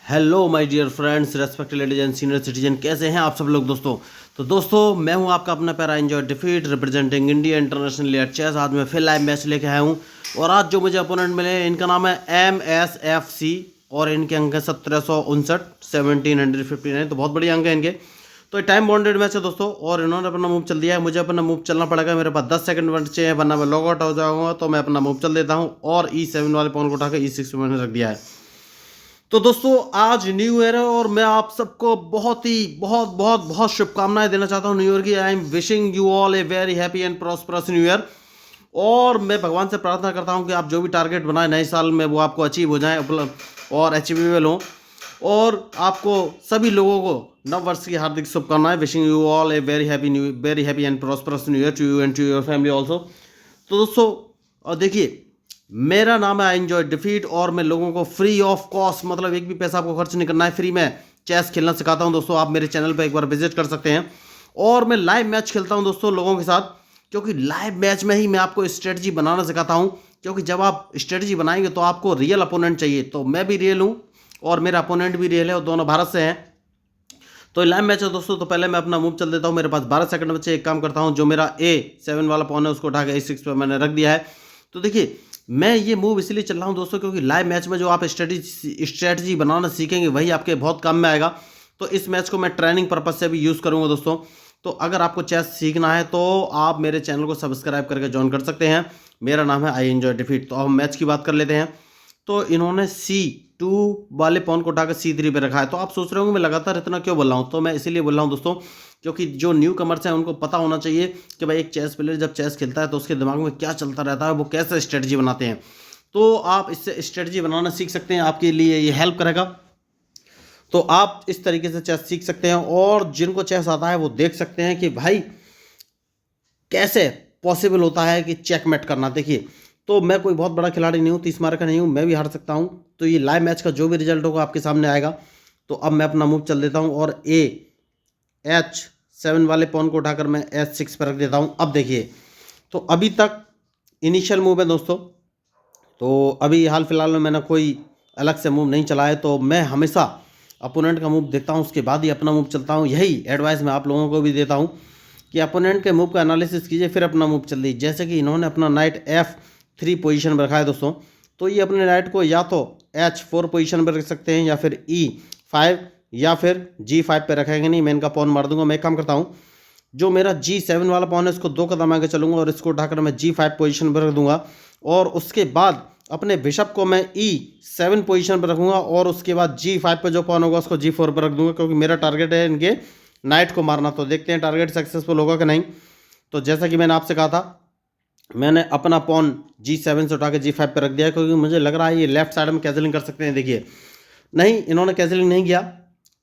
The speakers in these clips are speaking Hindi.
Hello my dear friends, respected ladies and senior citizen, कैसे हैं आप सब लोग दोस्तों। तो दोस्तों मैं हूं आपका अपना प्यारा enjoy defeat representing India international at chess. आज मैं फिर लाइव मैच लेके आया हूं और आज जो मुझे अपोनेंट मिले इनका नाम है MSFC और इनके अंक है 1759 तो बहुत बढ़िया अंक है इनके। तो ये टाइम बाउंडेड मैच है दोस्तों और इन्होंने अपना मूव चल दिया है। मुझे अपना मूव चलना पड़ेगा, मेरे पास 10 सेकंड बचे हैं वरना मैं लॉग आउट हो जाऊंगा। तो मैं अपना मूव चल देता हूं और E7 वाले पॉन को उठाकर E6 पे मैंने रख दिया है। तो दोस्तों आज न्यू ईयर है और मैं आप सबको बहुत शुभकामनाएं देना चाहता हूं न्यू ईयर की। I am wishing you all a very happy and prosperous new year. और मैं भगवान से प्रार्थना करता हूं कि आप जो भी टारगेट बनाए नए साल में वो आपको अचीव हो जाए और अचीवेबल हो। और आपको सभी लोगों को नव वर्ष की हार्दिक शुभकामनाएं। Wishing you all a very happy and prosperous new year to you and to your family also. तो दोस्तों और देखिए, मेरा नाम है एंजॉय डिफीट और मैं लोगों को फ्री ऑफ कॉस्ट, मतलब एक भी पैसा आपको खर्च नहीं करना है, फ्री में चेस खेलना सिखाता हूं दोस्तों। आप मेरे चैनल पर एक बार विजिट कर सकते हैं। और मैं लाइव मैच खेलता हूं दोस्तों लोगों के साथ, क्योंकि लाइव मैच में ही मैं आपको स्ट्रेटजी बनाना सिखाता हूं। क्योंकि जब आप स्ट्रेटजी बनाएंगे तो आपको रियल अपोनेंट चाहिए। तो मैं भी रियल हूं और मेरा अपोनेंट भी रियल है और दोनों भारत से हैं। तो लाइव मैच है दोस्तों। तो पहले मैं अपना मूव चल देता हूं। मेरे पास 12 सेकंड बचे। एक काम करता हूं, जो मेरा A7 वाला पॉन है उसको उठा के A6 पे मैंने रख दिया है। तो देखिए, मैं ये मूव इसलिए चल रहा हूं दोस्तों क्योंकि लाइव मैच में जो आप स्ट्रेटजी बनाना सीखेंगे वही आपके बहुत काम में आएगा। तो इस मैच को मैं ट्रेनिंग पर्पज से भी यूज़ करूंगा दोस्तों। तो अगर आपको चेस सीखना है तो आप मेरे चैनल को सब्सक्राइब करके ज्वाइन कर सकते हैं। मेरा नाम है आई एंजॉय डिफीट। तो अब हम मैच की बात कर लेते हैं। तो इन्होंने C2 वाले पॉन को उठाकर C3 पे रखा है। तो आप सोच रहे होंगे मैं लगातार इतना क्यों बोल रहा हूँ। तो मैं इसीलिए बोल रहा हूँ दोस्तों क्योंकि जो न्यू कमर्स हैं उनको पता होना चाहिए कि भाई एक चेस प्लेयर जब चेस खेलता है तो उसके दिमाग में क्या चलता रहता है, वो कैसे स्ट्रेटजी बनाते हैं। तो आप इससे स्ट्रेटजी बनाना सीख सकते हैं, आपके लिए ये हेल्प करेगा। तो आप इस तरीके से चेस सीख सकते हैं और जिनको चेस आता है वो देख सकते हैं कि भाई कैसे पॉसिबल होता है कि चेकमेट करना। देखिए, तो मैं कोई बहुत बड़ा खिलाड़ी नहीं हूँ, 30 मार का नहीं हूँ, मैं भी हार सकता हूँ। तो ये लाइव मैच का जो भी रिजल्ट होगा आपके सामने आएगा। तो अब मैं अपना मूव चल देता हूँ और H7 वाले पॉन को उठाकर मैं H6 पर रख देता हूँ। अब देखिए, तो अभी तक इनिशियल मूव है दोस्तों। तो अभी हाल फिलहाल में मैंने कोई अलग से मूव नहीं चला है। तो मैं हमेशा अपोनेंट का मूव देखता हूँ उसके बाद ही अपना मूव चलता हूँ। यही एडवाइस मैं आप लोगों को भी देता हूँ कि अपोनेंट के मूव का एनालिसिस कीजिए फिर अपना मूव चल दीजिए। जैसे कि इन्होंने अपना नाइट F3 पोजीशन पर रखा है दोस्तों। तो ये अपने नाइट को या तो H4 पोजीशन पर रख सकते हैं या फिर E5 या फिर G5 पे रखेंगे। नहीं, मैं इनका पॉन मार दूंगा। मैं एक काम करता हूँ, जो मेरा G7 वाला पॉन है इसको 2 कदम आगे चलूंगा और इसको उठाकर मैं G5 पोजीशन पर रख दूंगा। और उसके बाद अपने बिशप को मैं E7 पोजीशन पर रखूंगा और उसके बाद G5 पे जो पॉन होगा उसको G4 पर रख दूंगा, क्योंकि मेरा टारगेट है इनके नाइट को मारना। तो देखते हैं टारगेट सक्सेसफुल होगा कि नहीं। तो जैसा कि मैंने आपसे कहा था, मैंने अपना पॉन G7 से उठा के G5 पे रख दिया क्योंकि मुझे लग रहा है ये लेफ्ट साइड में कैजलिंग कर सकते हैं। देखिए, नहीं, इन्होंने कैजलिंग नहीं किया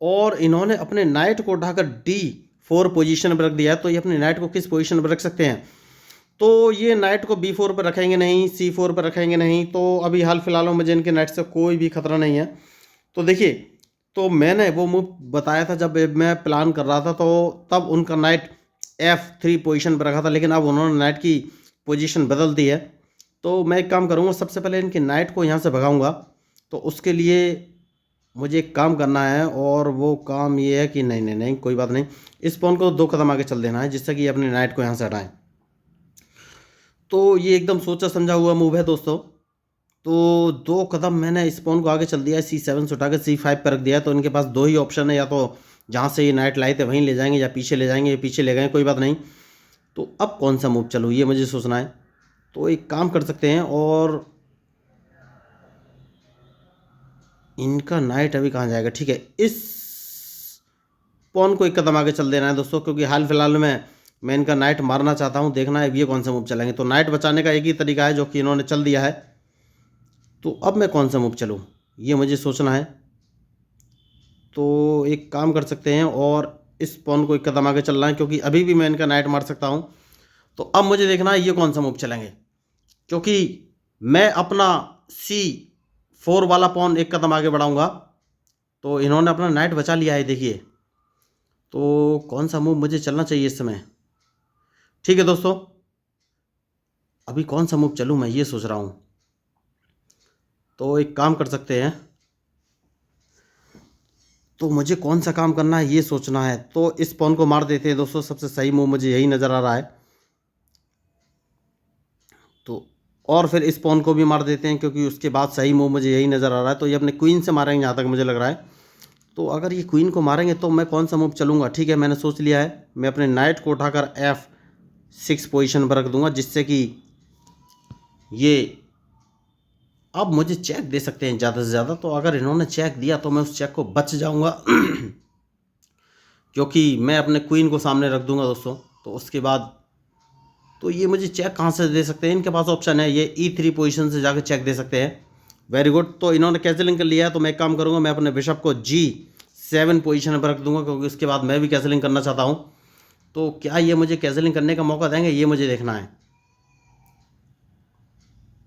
और इन्होंने अपने नाइट को उठाकर D4 पोजीशन पर रख दिया है। तो ये अपने नाइट को किस पोजीशन पर रख सकते हैं। तो ये नाइट को B4 पर रखेंगे नहीं, C4 पर रखेंगे नहीं। तो अभी हाल फिलहाल में मुझे इनके नाइट से कोई भी खतरा नहीं है। तो देखिए, तो मैंने वो मूव बताया था जब मैं प्लान कर रहा था, तो तब उनका नाइट F3 पोजीशन पर रखा था, लेकिन अब उन्होंने नाइट की पोजीशन बदल दी है। तो मैं एक काम करूँगा, सबसे पहले इनके नाइट को यहाँ से भगाऊँगा। तो उसके लिए मुझे एक काम करना है और वो काम ये है कि नहीं नहीं नहीं कोई बात नहीं, इस पॉन को 2 कदम आगे चल देना है जिससे कि अपने नाइट को यहाँ से हटाएं। तो ये एकदम सोचा समझा हुआ मूव है दोस्तों। तो 2 कदम मैंने इस पॉन को आगे चल दिया है, C7 से उठा के C5 पर रख दिया है। तो इनके पास 2 ही ऑप्शन है, या तो जहाँ से ये नाइट लाए थे वहीं ले जाएंगे या पीछे ले जाएंगे। पीछे ले गए कोई बात नहीं। तो अब कौन सा मूव चलूँ ये मुझे सोचना है। तो एक काम कर सकते हैं, और इनका नाइट अभी कहाँ जाएगा। ठीक है, इस पॉन को 1 कदम आगे चल देना है दोस्तों, क्योंकि हाल फिलहाल में मैं इनका नाइट मारना चाहता हूँ। देखना है ये कौन सा मूव चलेंगे। तो नाइट बचाने का एक ही तरीका है जो कि इन्होंने चल दिया है। तो अब मैं कौन सा मूव चलूँ ये मुझे सोचना है। तो एक काम कर सकते हैं और इस पॉन को 1 कदम आगे चलना है, क्योंकि अभी भी मैं इनका नाइट मार सकता हूँ। तो अब मुझे देखना है ये कौन सा मूव चलेंगे, क्योंकि मैं अपना C4 वाला पॉन 1 कदम आगे बढ़ाऊंगा। तो इन्होंने अपना नाइट बचा लिया है देखिए। तो कौन सा मूव मुझे चलना चाहिए इस समय। ठीक है दोस्तों, अभी कौन सा मूव चलूँ मैं ये सोच रहा हूँ। तो एक काम कर सकते हैं, तो मुझे कौन सा काम करना है ये सोचना है। तो इस पॉन को मार देते हैं दोस्तों, सबसे सही मूव मुझे यही नज़र आ रहा है। तो और फिर इस पॉन को भी मार देते हैं, क्योंकि उसके बाद सही मूव मुझे यही नज़र आ रहा है। तो ये अपने क्वीन से मारेंगे जहाँ तक मुझे लग रहा है। तो अगर ये क्वीन को मारेंगे तो मैं कौन सा मूव चलूँगा। ठीक है, मैंने सोच लिया है, मैं अपने नाइट को उठाकर F6 पोजीशन पर रख दूंगा, जिससे कि ये अब मुझे चेक दे सकते हैं ज़्यादा से ज़्यादा। तो अगर इन्होंने चेक दिया तो मैं उस चेक को बच जाऊंगा क्योंकि मैं अपने क्वीन को सामने रख दूंगा दोस्तों। तो उसके बाद तो ये मुझे चेक कहाँ से दे सकते हैं, इनके पास ऑप्शन है, ये E3 पोजीशन से जाकर चेक दे सकते हैं। Very good. तो इन्होंने कैंसिलिंग कर लिया है, तो मैं एक काम करूँगा, मैं अपने बिशप को G7 पोजीशन पर रख दूंगा, क्योंकि उसके बाद मैं भी कैंसिलिंग करना चाहता हूँ। तो क्या ये मुझे कैंसिलिंग करने का मौका देंगे, ये मुझे देखना है।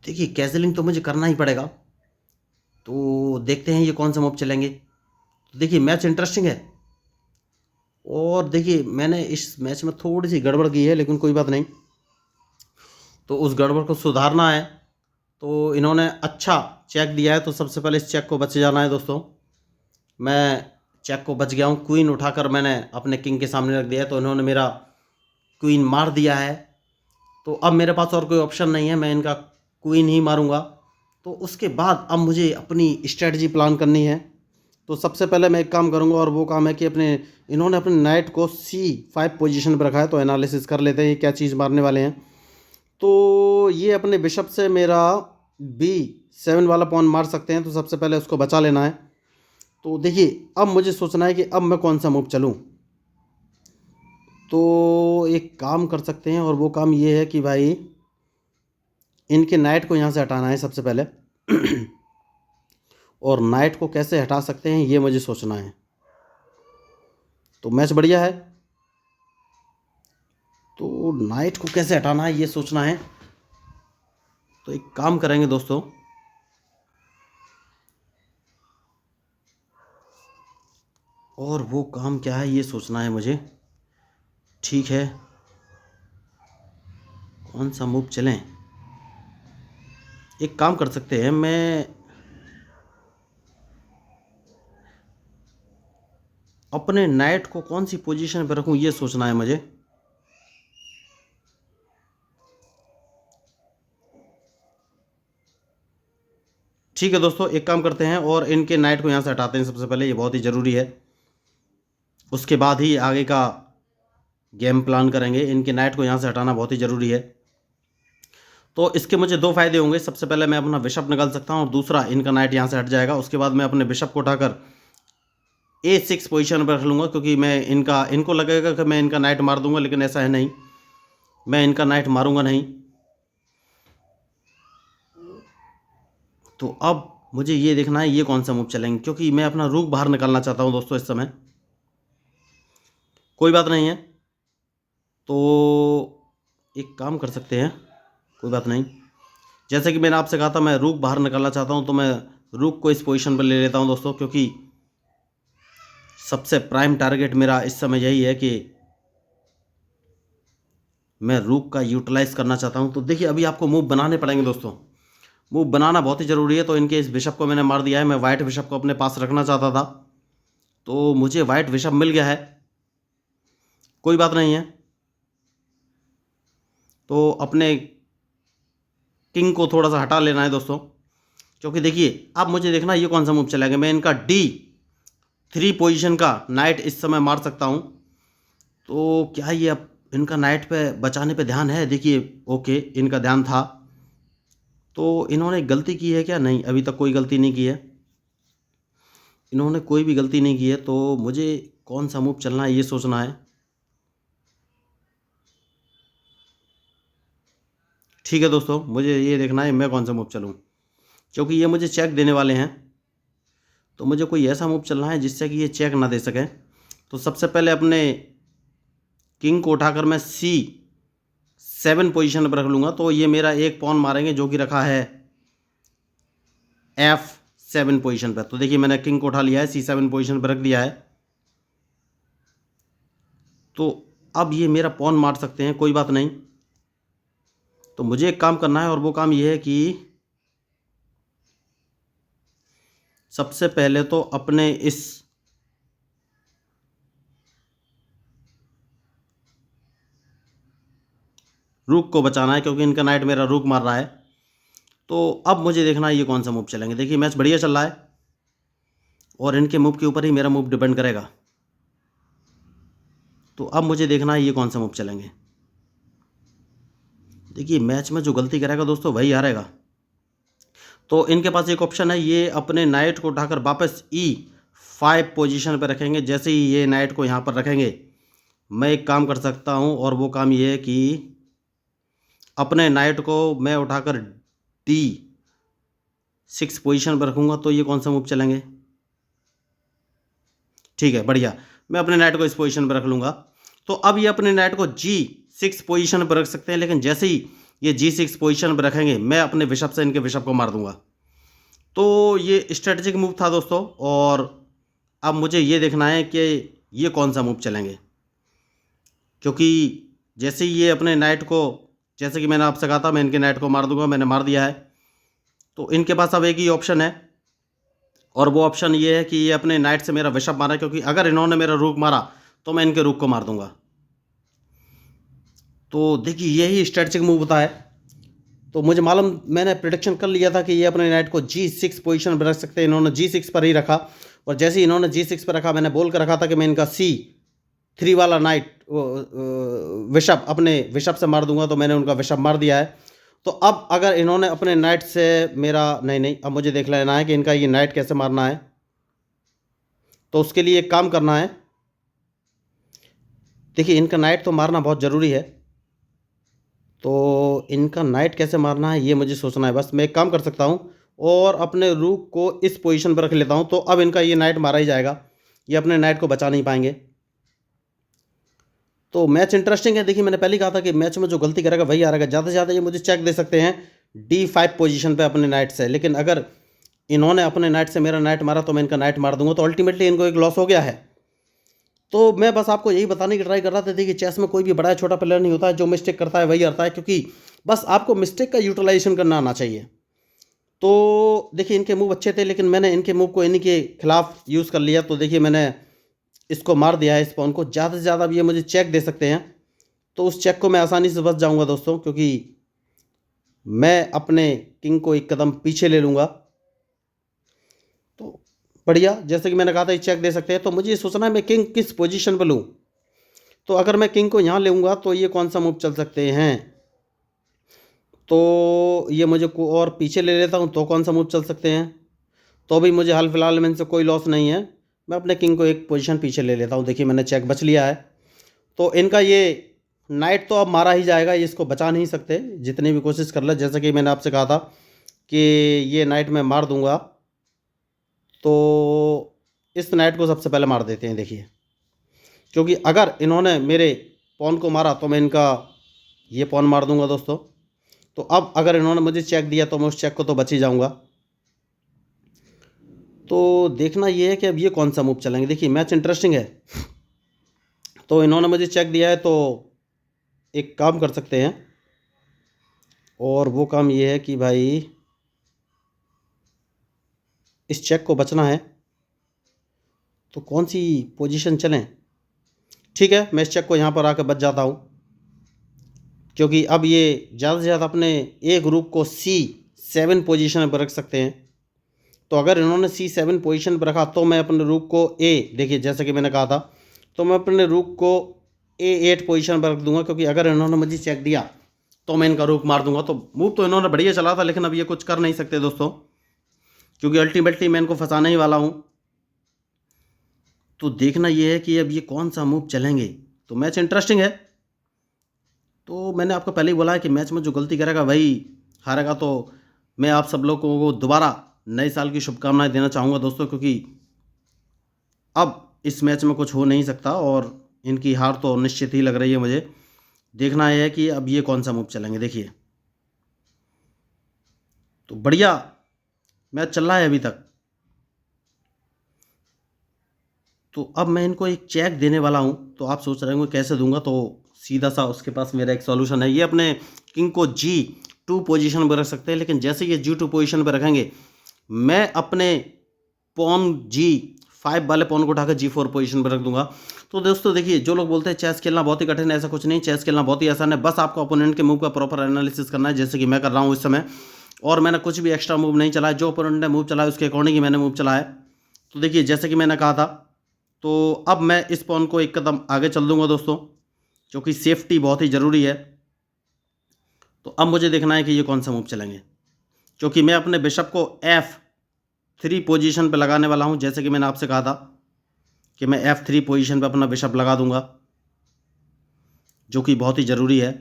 देखिए कैंसिलिंग तो मुझे करना ही पड़ेगा। तो देखते हैं ये कौन सा मूव चलेंगे। तो देखिए मैच इंटरेस्टिंग है, और देखिए मैंने इस मैच में थोड़ी सी गड़बड़ की है, लेकिन कोई बात नहीं। तो उस गड़बड़ को सुधारना है। तो इन्होंने अच्छा चेक दिया है, तो सबसे पहले इस चेक को बच जाना है दोस्तों। मैं चेक को बच गया हूँ, क्वीन उठाकर मैंने अपने किंग के सामने रख दिया है। तो इन्होंने मेरा क्वीन मार दिया है। तो अब मेरे पास और कोई ऑप्शन नहीं है, मैं इनका क्वीन ही मारूंगा। तो उसके बाद अब मुझे अपनी स्ट्रेटजी प्लान करनी है। तो सबसे पहले मैं एक काम करूंगा, और वो काम है कि इन्होंने अपने नाइट को C5 पोजीशन पर रखा है। तो एनालिसिस कर लेते हैं ये क्या चीज़ मारने वाले हैं। तो ये अपने बिशप से मेरा B7 वाला पॉन मार सकते हैं, तो सबसे पहले उसको बचा लेना है। तो देखिए अब मुझे सोचना है कि अब मैं कौन सा मूव चलूँ। तो एक काम कर सकते हैं, और वो काम ये है कि भाई इनके नाइट को यहाँ से हटाना है सबसे पहले और नाइट को कैसे हटा सकते हैं ये मुझे सोचना है। तो मैच बढ़िया है, तो नाइट को कैसे हटाना है ये सोचना है। तो एक काम करेंगे दोस्तों, और वो काम क्या है ये सोचना है मुझे। ठीक है, कौन सा मूव चलें। एक काम कर सकते हैं, मैं अपने नाइट को कौन सी पोजीशन पर रखूं ये सोचना है मुझे। ठीक है दोस्तों, एक काम करते हैं और इनके नाइट को यहाँ से हटाते हैं सबसे पहले, ये बहुत ही ज़रूरी है। उसके बाद ही आगे का गेम प्लान करेंगे। इनके नाइट को यहाँ से हटाना बहुत ही ज़रूरी है। तो इसके मुझे दो फायदे होंगे। सबसे पहले मैं अपना बिशप निकाल सकता हूँ, और दूसरा इनका नाइट यहाँ से हट जाएगा। उसके बाद मैं अपने बिशप को उठाकर A6 पोजीशन पर रख लूँगा, क्योंकि मैं इनको लगेगा कि मैं इनका नाइट मार दूंगा, लेकिन ऐसा है नहीं, मैं इनका नाइट मारूंगा नहीं। तो अब मुझे ये देखना है ये कौन सा मूव चलेंगे, क्योंकि मैं अपना रूक बाहर निकालना चाहता हूँ दोस्तों इस समय। कोई बात नहीं है, तो एक काम कर सकते हैं, कोई बात नहीं। जैसे कि मैंने आपसे कहा था मैं रूक बाहर निकालना चाहता हूँ, तो मैं रूक को इस पोजीशन पर ले लेता हूँ दोस्तों, क्योंकि सबसे प्राइम टारगेट मेरा इस समय यही है कि मैं रूक का यूटिलाइज करना चाहता हूँ। तो देखिए अभी आपको मूव बनाने पड़ेंगे दोस्तों, मूव बनाना बहुत ही ज़रूरी है। तो इनके इस बिशप को मैंने मार दिया है, मैं वाइट बिशप को अपने पास रखना चाहता था, तो मुझे वाइट बिशप मिल गया है। कोई बात नहीं है, तो अपने किंग को थोड़ा सा हटा लेना है दोस्तों, क्योंकि देखिए अब मुझे देखना ये कौन सा मूव चलेगा। मैं इनका D3 पोजीशन का नाइट इस समय मार सकता हूँ। तो क्या ये अब इनका नाइट पे बचाने पे ध्यान है। देखिए ओके, इनका ध्यान था। तो इन्होंने गलती की है क्या, नहीं अभी तक कोई गलती नहीं की है, इन्होंने कोई भी गलती नहीं की है। तो मुझे कौन सा मूव चलना है ये सोचना है। ठीक है दोस्तों, मुझे ये देखना है मैं कौन सा मूव चलूँ, क्योंकि ये मुझे चेक देने वाले हैं। तो मुझे कोई ऐसा मूव चलना है जिससे कि ये चेक ना दे सकें। तो सबसे पहले अपने किंग को उठाकर मैं C7 पोजीशन पर रख लूँगा। तो ये मेरा एक पॉन मारेंगे जो कि रखा है F7 पोजीशन पर। तो देखिए मैंने किंग को उठा लिया है, C7 पोजीशन पर रख दिया है। तो अब ये मेरा पॉन मार सकते हैं, कोई बात नहीं। तो मुझे एक काम करना है, और वो काम ये है कि सबसे पहले तो अपने इस रूक को बचाना है, क्योंकि इनका नाइट मेरा रूक मार रहा है। तो अब मुझे देखना है ये कौन सा मूव चलेंगे। देखिए मैच बढ़िया चल रहा है और इनके मूव के ऊपर ही मेरा मूव डिपेंड करेगा। तो अब मुझे देखना है ये कौन सा मूव चलेंगे। देखिए मैच में जो गलती करेगा दोस्तों वही हारेगा। तो इनके पास एक ऑप्शन है, ये अपने नाइट को उठाकर वापस E5 पोजीशन पर रखेंगे। जैसे ही ये नाइट को यहाँ पर रखेंगे, मैं एक काम कर सकता हूँ, और वो काम ये है कि अपने नाइट को मैं उठाकर D6 पोजीशन पर रखूँगा। तो ये कौन सा मूव चलेंगे? ठीक है, बढ़िया, मैं अपने नाइट को इस पोजीशन पर रख लूँगा। तो अब ये अपने नाइट को G6 पोजीशन पर रख सकते हैं, लेकिन जैसे ही ये G6 पोजीशन पर रखेंगे, मैं अपने बिशप से इनके बिशप को मार दूंगा। तो ये स्ट्रेटजिक मूव था दोस्तों, और अब मुझे ये देखना है कि ये कौन सा मूव चलेंगे, क्योंकि जैसे ही ये अपने नाइट को, जैसे कि मैंने आपसे कहा था मैं इनके नाइट को मार दूंगा, मैंने मार दिया है। तो इनके पास अब एक ही ऑप्शन है, और वो ऑप्शन ये है कि ये अपने नाइट से मेरा बिशप मारा, क्योंकि अगर इन्होंने मेरा रूक मारा तो मैं इनके रूक को मार दूंगा। तो देखिए यही स्ट्रेटजिक मूव होता है। तो मुझे मालूम, मैंने प्रिडिक्शन कर लिया था कि ये अपने नाइट को G6 पोजीशन पर रख सकते हैं। इन्होंने G6 पर ही रखा, और जैसे ही इन्होंने G6 पर रखा, मैंने बोल कर रखा था कि मैं इनका C3 वाला नाइट बिशप अपने बिशप से मार दूंगा। तो मैंने उनका बिशप मार दिया है। तो अब अगर इन्होंने अपने नाइट से मेरा, नहीं, अब मुझे देख लेना है कि इनका ये नाइट कैसे मारना है। तो उसके लिए एक काम करना है। देखिए इनका नाइट तो मारना बहुत ज़रूरी है, तो इनका नाइट कैसे मारना है ये मुझे सोचना है। बस मैं एक काम कर सकता हूँ, और अपने रूक को इस पोजीशन पर रख लेता हूँ। तो अब इनका ये नाइट मारा ही जाएगा, ये अपने नाइट को बचा नहीं पाएंगे। तो मैच इंटरेस्टिंग है। देखिए मैंने पहले कहा था कि मैच में जो गलती करेगा वही हारेगा। ज़्यादा से ज़्यादा ये मुझे चेक दे सकते हैं D5 पोजीशन पे अपने नाइट से, लेकिन अगर इन्होंने अपने नाइट से मेरा नाइट मारा तो मैं इनका नाइट मार दूंगा। तो अल्टीमेटली इनको एक लॉस हो गया है। तो मैं बस आपको यही बताने की ट्राई कर रहा था। देखिए चेस में कोई भी बड़ा छोटा प्लेयर नहीं होता है, जो मिस्टेक करता है वही हारता है, क्योंकि बस आपको मिस्टेक का यूटिलाइजेशन करना आना चाहिए। तो देखिए इनके मूव अच्छे थे, लेकिन मैंने इनके मूव को इन्हीं के खिलाफ यूज़ कर लिया। तो देखिए मैंने इसको मार दिया है, इस पॉन को। ज़्यादा से ज़्यादा अब ये मुझे चेक दे सकते हैं, तो उस चेक को मैं आसानी से बच जाऊंगा दोस्तों, क्योंकि मैं अपने किंग को एक कदम पीछे ले लूँगा। तो बढ़िया, जैसे कि मैंने कहा था ये चेक दे सकते हैं। तो मुझे ये सोचना है मैं किंग किस पोजीशन पर लूँ। तो अगर मैं किंग को यहाँ लूँगा तो ये कौन सा मूव चल सकते हैं। तो ये मुझे को और पीछे ले लेता हूँ तो कौन सा मूव चल सकते हैं। तो भी मुझे हाल फिलहाल में इनसे कोई लॉस नहीं है, मैं अपने किंग को एक पोजीशन पीछे ले लेता हूँ। देखिए मैंने चेक बच लिया है। तो इनका ये नाइट तो अब मारा ही जाएगा, ये इसको बचा नहीं सकते जितनी भी कोशिश कर ले। जैसा कि मैंने आपसे कहा था कि ये नाइट मैं मार दूंगा, तो इस नाइट को सबसे पहले मार देते हैं। देखिए क्योंकि अगर इन्होंने मेरे पॉन को मारा तो मैं इनका ये पॉन मार दूंगा दोस्तों। तो अब अगर इन्होंने मुझे चेक दिया तो मैं उस चेक को तो बच ही जाऊंगा। तो देखना ये है कि अब ये कौन सा मूव चलेंगे। देखिए मैच इंटरेस्टिंग है। तो इन्होंने मुझे चेक दिया है, तो एक काम कर सकते हैं, और वो काम ये है कि भाई इस चेक को बचना है। तो कौन सी पोजीशन चलें। ठीक है, मैं इस चेक को यहाँ पर आकर बच जाता हूँ, क्योंकि अब ये ज़्यादा से ज़्यादा अपने एक रूक को C7 पोजीशन पर रख सकते हैं। तो अगर इन्होंने C7 पोजीशन पर रखा तो मैं अपने रूक को देखिए जैसे कि मैंने कहा था, तो मैं अपने रूक को A8 पोजीशन पर रख दूंगा, क्योंकि अगर इन्होंने मुझे चेक दिया तो मैं इनका रूक मार दूंगा। तो मूव तो इन्होंने बढ़िया चला था, लेकिन अब ये कुछ कर नहीं सकते दोस्तों, क्योंकि अल्टीमेटली मैं इनको फंसाने ही वाला हूँ। तो देखना ये है कि अब ये कौन सा मूव चलेंगे। तो मैच इंटरेस्टिंग है। तो मैंने आपको पहले ही बोला है कि मैच में जो गलती करेगा वही हारेगा। तो मैं आप सब लोगों को दोबारा नए साल की शुभकामनाएं देना चाहूँगा दोस्तों, क्योंकि अब इस मैच में कुछ हो नहीं सकता, और इनकी हार तो निश्चित ही लग रही है मुझे। देखना है कि अब ये कौन सा मूव चलेंगे। देखिए तो बढ़िया मैच चल रहा है अभी तक। तो अब मैं इनको एक चेक देने वाला हूँ। तो आप सोच रहे होंगे कैसे दूंगा, तो सीधा सा उसके पास मेरा एक सॉल्यूशन है। ये अपने किंग को G2 पोजीशन पर रख सकते हैं, लेकिन जैसे ये G2 पोजीशन पर रखेंगे, मैं अपने पॉन G5 वाले पॉन को उठाकर G4 पोजीशन पर रख दूंगा। तो दोस्तों देखिए, जो लोग बोलते हैं चेस खेलना बहुत ही कठिन है, ऐसा कुछ नहीं, चेस खेलना बहुत ही आसान है। बस आपको ओपोनेंट के मूव का प्रॉपर एनालिसिस करना है, जैसे कि मैं कर रहा हूँ इस समय। और मैंने कुछ भी एक्स्ट्रा मूव नहीं चलाया, जो ओपोनेंट ने मूव चलाया उसके अकॉर्डिंग ही मैंने मूव चलाया। तो देखिए, जैसे कि मैंने कहा था, तो अब मैं इस पॉन को एक कदम आगे चल दूंगा दोस्तों, क्योंकि सेफ्टी बहुत ही ज़रूरी है। तो अब मुझे देखना है कि ये कौन सा मूव चलेंगे, क्योंकि मैं अपने बिशप को F3 पोजीशन पे लगाने वाला हूं। जैसे कि मैंने आपसे कहा था कि मैं F3 पोजीशन पे अपना बिशप लगा दूंगा, जो कि बहुत ही ज़रूरी है।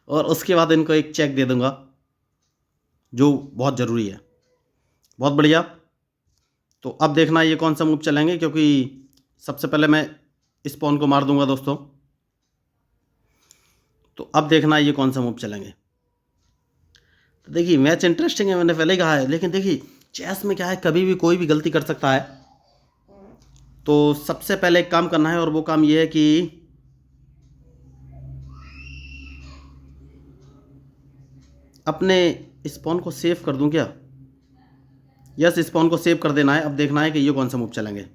और उसके बाद इनको एक चेक दे दूंगा, जो बहुत ज़रूरी है। बहुत बढ़िया। तो अब देखना ये कौन सा मूव चलेंगे, क्योंकि सबसे पहले मैं इस पॉन को मार दूंगा दोस्तों। तो अब देखना ये कौन सा मूव चलेंगे। तो देखिए, मैच इंटरेस्टिंग है, मैंने पहले ही कहा है, लेकिन देखिए चेस में क्या है, कभी भी कोई भी गलती कर सकता है। तो सबसे पहले एक काम करना है, और वो काम ये है कि अपने इस पॉन को सेव कर दूं क्या? यस, इस पॉन को सेव कर देना है। अब देखना है कि ये कौन सा मूव चलेंगे।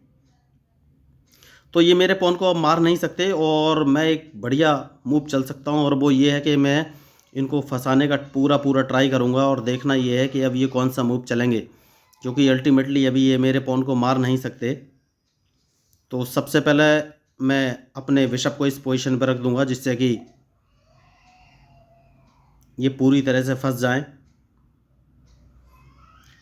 तो ये मेरे पॉन को अब मार नहीं सकते, और मैं एक बढ़िया मूव चल सकता हूँ, और वो ये है कि मैं इनको फंसाने का पूरा पूरा ट्राई करूँगा। और देखना ये है कि अब ये कौन सा मूव चलेंगे, क्योंकि अल्टीमेटली अभी ये मेरे पॉन को मार नहीं सकते। तो सबसे पहले मैं अपने बिशप को इस पोजीशन पर रख दूंगा, जिससे कि ये पूरी तरह से फंस जाएं।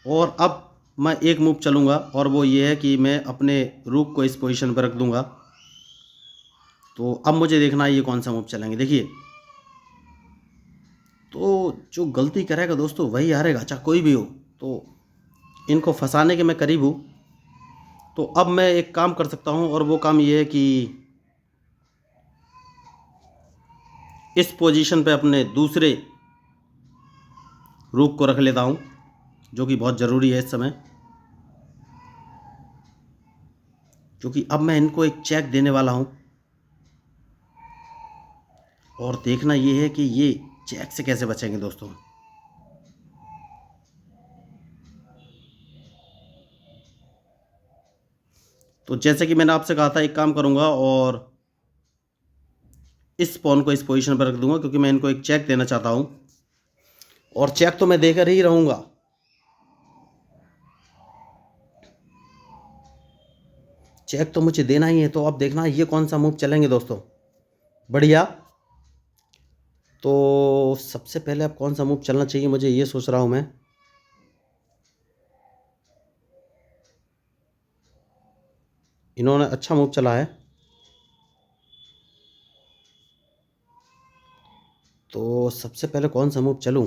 और अब मैं एक मूव चलूँगा, और वो ये है कि मैं अपने रूक को इस पोजीशन पर रख दूंगा। तो अब मुझे देखना है ये कौन सा मूव चलेंगे। देखिए, तो जो गलती करेगा दोस्तों वही हारेगा, चाहे कोई भी हो। तो इनको फंसाने के मैं करीब हूँ। तो अब मैं एक काम कर सकता हूँ, और वो काम ये है कि इस पोजीशन पे अपने दूसरे रूक को रख लेता हूँ, जो कि बहुत ज़रूरी है इस समय, क्योंकि अब मैं इनको एक चेक देने वाला हूँ। और देखना ये है कि ये चेक से कैसे बचेंगे दोस्तों। तो जैसे कि मैंने आपसे कहा था, एक काम करूँगा और इस पॉन को इस पोजीशन पर रख दूंगा, क्योंकि मैं इनको एक चेक देना चाहता हूँ, और चेक तो मैं देकर ही रहूँगा। चेक तो मुझे देना ही है। तो अब देखना ये कौन सा मूव चलेंगे दोस्तों। बढ़िया। तो सबसे पहले अब कौन सा मूव चलना चाहिए, मुझे ये सोच रहा हूँ मैं। इन्होंने अच्छा मूव चला है, तो सबसे पहले कौन सा मूव चलूँ।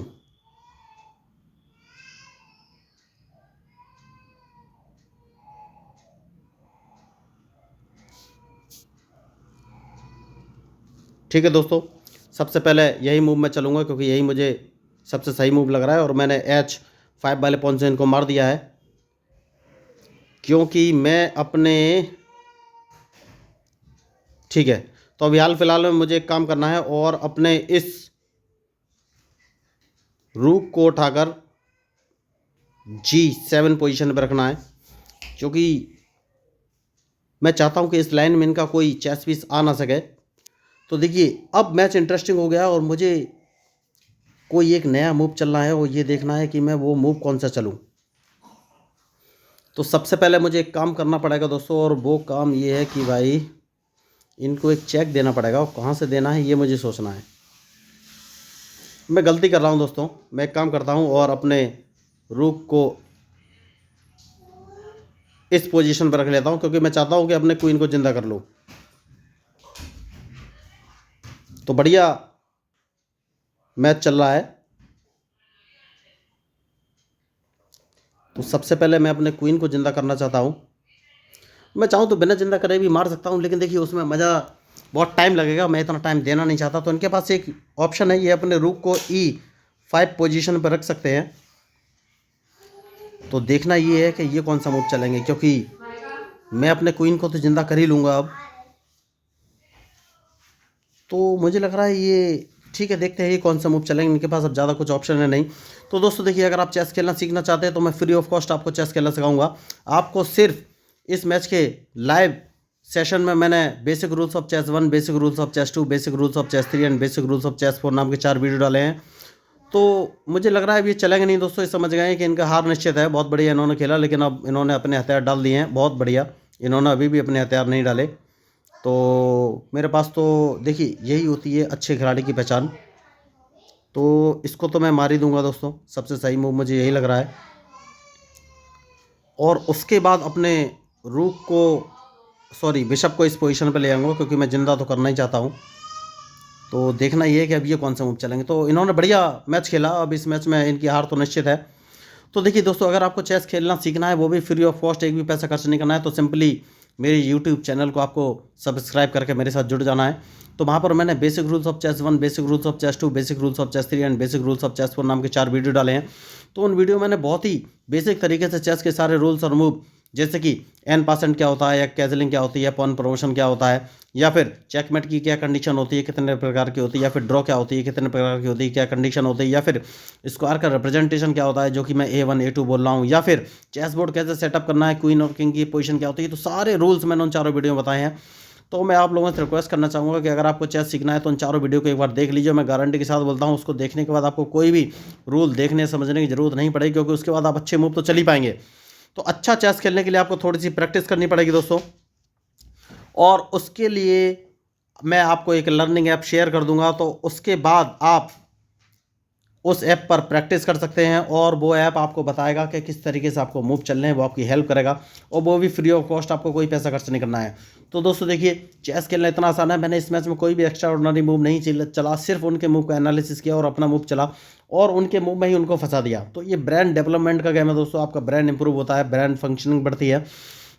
ठीक है दोस्तों, सबसे पहले यही मूव मैं चलूँगा, क्योंकि यही मुझे सबसे सही मूव लग रहा है। और मैंने H5 वाले पॉन से इनको मार दिया है, क्योंकि मैं अपने, ठीक है। तो अभी हाल फिलहाल में मुझे एक काम करना है, और अपने इस रूक को उठाकर G7 पोजीशन पर रखना है, क्योंकि मैं चाहता हूं कि इस लाइन में इनका कोई चेस पीस आ ना सके। तो देखिए, अब मैच इंटरेस्टिंग हो गया, और मुझे कोई एक नया मूव चलना है, और ये देखना है कि मैं वो मूव कौन सा चलूं। तो सबसे पहले मुझे एक काम करना पड़ेगा दोस्तों, और वो काम ये है कि भाई इनको एक चेक देना पड़ेगा, और कहाँ से देना है ये मुझे सोचना है। मैं गलती कर रहा हूँ दोस्तों। मैं एक काम करता हूँ, और अपने रूक को इस पोजीशन पर रख लेता हूँ, क्योंकि मैं चाहता हूँ कि अपने क्वीन को जिंदा कर लूँ। तो बढ़िया मैच चल रहा है। तो सबसे पहले मैं अपने क्वीन को जिंदा करना चाहता हूँ। मैं चाहूँ तो बिना जिंदा करे भी मार सकता हूँ, लेकिन देखिए उसमें मज़ा बहुत टाइम लगेगा, मैं इतना टाइम देना नहीं चाहता। तो इनके पास एक ऑप्शन है, ये अपने रूक को E5 पोजीशन पर रख सकते हैं। तो देखना ये है कि ये कौन सा मूव चलेंगे, क्योंकि मैं अपने क्वीन को तो जिंदा कर ही लूँगा अब। तो मुझे लग रहा है ये ठीक है, देखते हैं ये कौन सा मूव चलेंगे। इनके पास अब ज़्यादा कुछ ऑप्शन है नहीं। तो दोस्तों देखिए, अगर आप चेस खेलना सीखना चाहते हैं, तो मैं फ्री ऑफ कॉस्ट आपको चेस खेलना सिखाऊंगा। आपको सिर्फ इस मैच के लाइव सेशन में मैंने basic rules of chess 1, basic rules of chess 2, basic rules of chess 3 and basic rules of chess 4 नाम के 4 वीडियो डाले हैं। तो मुझे लग रहा है अब ये चलेंगे नहीं दोस्तों, ये समझ गए हैं कि इनका हार निश्चित है। बहुत बढ़िया इन्होंने खेला, लेकिन अब इन्होंने अपने हथियार डाल दिए हैं। बहुत बढ़िया, इन्होंने अभी भी अपने हथियार नहीं डाले। तो मेरे पास तो देखिए यही होती है अच्छे खिलाड़ी की पहचान। तो इसको तो मैं मार ही दूंगा दोस्तों, सबसे सही मूव मुझे यही लग रहा है। और उसके बाद अपने रूक को, सॉरी बिशप को इस पोजीशन पे ले आऊँगा, क्योंकि मैं जिंदा तो करना ही चाहता हूँ। तो देखना ये है कि अब ये कौन से मूव चलेंगे। तो इन्होंने बढ़िया मैच खेला, अब इस मैच में इनकी हार तो निश्चित है। तो देखिए दोस्तों, अगर आपको चेस खेलना सीखना है, वो भी फ्री ऑफ कॉस्ट, एक भी पैसा खर्च नहीं करना है, तो सिंपली मेरे यूट्यूब चैनल को आपको सब्सक्राइब करके मेरे साथ जुड़ जाना है। तो वहाँ पर मैंने basic rules of chess 1, basic rules of chess 2, basic rules of chess 3 and basic rules of chess 4 नाम के 4 वीडियो डाले हैं। तो उन वीडियो मैंने बहुत ही बेसिक तरीके से चेस के सारे रूल्स और मूव, जैसे कि n% क्या होता है, या कैजलिंग क्या होती है, पॉन प्रमोशन क्या होता है, या फिर चेकमेट की क्या कंडीशन होती है, कितने प्रकार की होती है, या फिर ड्रॉ क्या होती है, कितने प्रकार की होती है, क्या कंडीशन होती है, या फिर स्क्वायर का रिप्रेजेंटेशन क्या होता है, जो कि मैं A1 A2 बोल रहा हूँ, या फिर चेस बोर्ड कैसे सेटअप करना है, क्वीन और किंग की पोजीशन क्या होती है। तो सारे रूल्स मैंने उन चारों वीडियो में बताए हैं। तो मैं आप लोगों से रिक्वेस्ट करना चाहूँगा कि अगर आपको चेस सीखना है तो उन चारों वीडियो को एक बार देख लीजिए। मैं गारंटी के साथ बोलता हूँ, उसको देखने के बाद आपको कोई भी रूल देखने समझने की जरूरत नहीं पड़ेगी, क्योंकि उसके बाद आप अच्छे मूव तो चल ही पाएंगे। तो अच्छा चेस खेलने के लिए आपको थोड़ी सी प्रैक्टिस करनी पड़ेगी दोस्तों, और उसके लिए मैं आपको एक लर्निंग ऐप शेयर कर दूंगा। तो उसके बाद आप उस ऐप पर प्रैक्टिस कर सकते हैं, और वो ऐप आपको बताएगा कि किस तरीके से आपको मूव चलने हैं, वो आपकी हेल्प करेगा, और वो भी फ्री ऑफ कॉस्ट, आपको कोई पैसा खर्च नहीं करना है। तो दोस्तों देखिए, चेस खेलना इतना आसान है। मैंने इस मैच में कोई भी एक्स्ट्रा ऑर्डिनरी मूव नहीं चला, सिर्फ उनके मूव का एनालिसिस किया और अपना मूव चला, और उनके मूव में ही उनको फंसा दिया। तो ये ब्रांड डेवलपमेंट का गेम है दोस्तों, आपका ब्रांड इंप्रूव होता है, ब्रांड फंक्शनिंग बढ़ती है।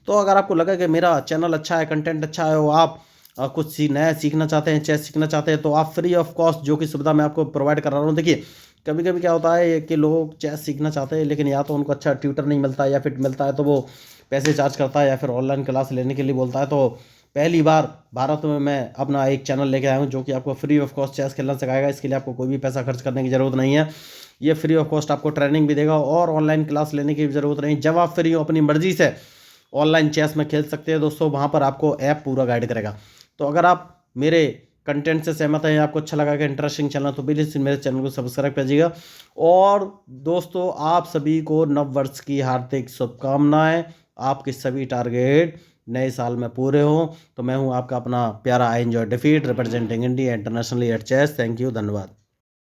तो अगर आपको लगा कि मेरा चैनल अच्छा है, कंटेंट अच्छा है, और आप कुछ नया सीखना चाहते हैं, चेस सीखना चाहते हैं, तो आप फ्री ऑफ कॉस्ट जो कि सुविधा मैं आपको प्रोवाइड कर रहा हूँ। देखिए कभी कभी क्या होता है कि लोग चेस सीखना चाहते हैं, लेकिन या तो उनको अच्छा ट्यूटर नहीं मिलता, या फिर मिलता है तो वो पैसे चार्ज करता है, या फिर ऑनलाइन क्लास लेने के लिए बोलता है। तो पहली बार भारत में मैं अपना एक चैनल लेके आया हूँ जो कि आपको फ्री ऑफ कॉस्ट चेस खेलना सिखाएगा। इसके लिए आपको कोई भी पैसा खर्च करने की ज़रूरत नहीं है। ये फ्री ऑफ कॉस्ट आपको ट्रेनिंग भी देगा, और ऑनलाइन क्लास लेने की भी ज़रूरत नहीं। जब आप फ्री हो, अपनी मर्जी से ऑनलाइन चेस में खेल सकते हैं दोस्तों, वहाँ पर आपको ऐप पूरा गाइड करेगा। तो अगर आप मेरे कंटेंट से सहमत हैं, आपको अच्छा लगा कि इंटरेस्टिंग चैनल, तो प्लीज़ मेरे चैनल को सब्सक्राइब कीजिएगा। और दोस्तों आप सभी को नव वर्ष की हार्दिक शुभकामनाएं। आपके सभी टारगेट नए साल में पूरे हों। तो मैं हूं आपका अपना प्यारा I enjoy defeat, representing India internationally at chess. Thank you, धन्यवाद।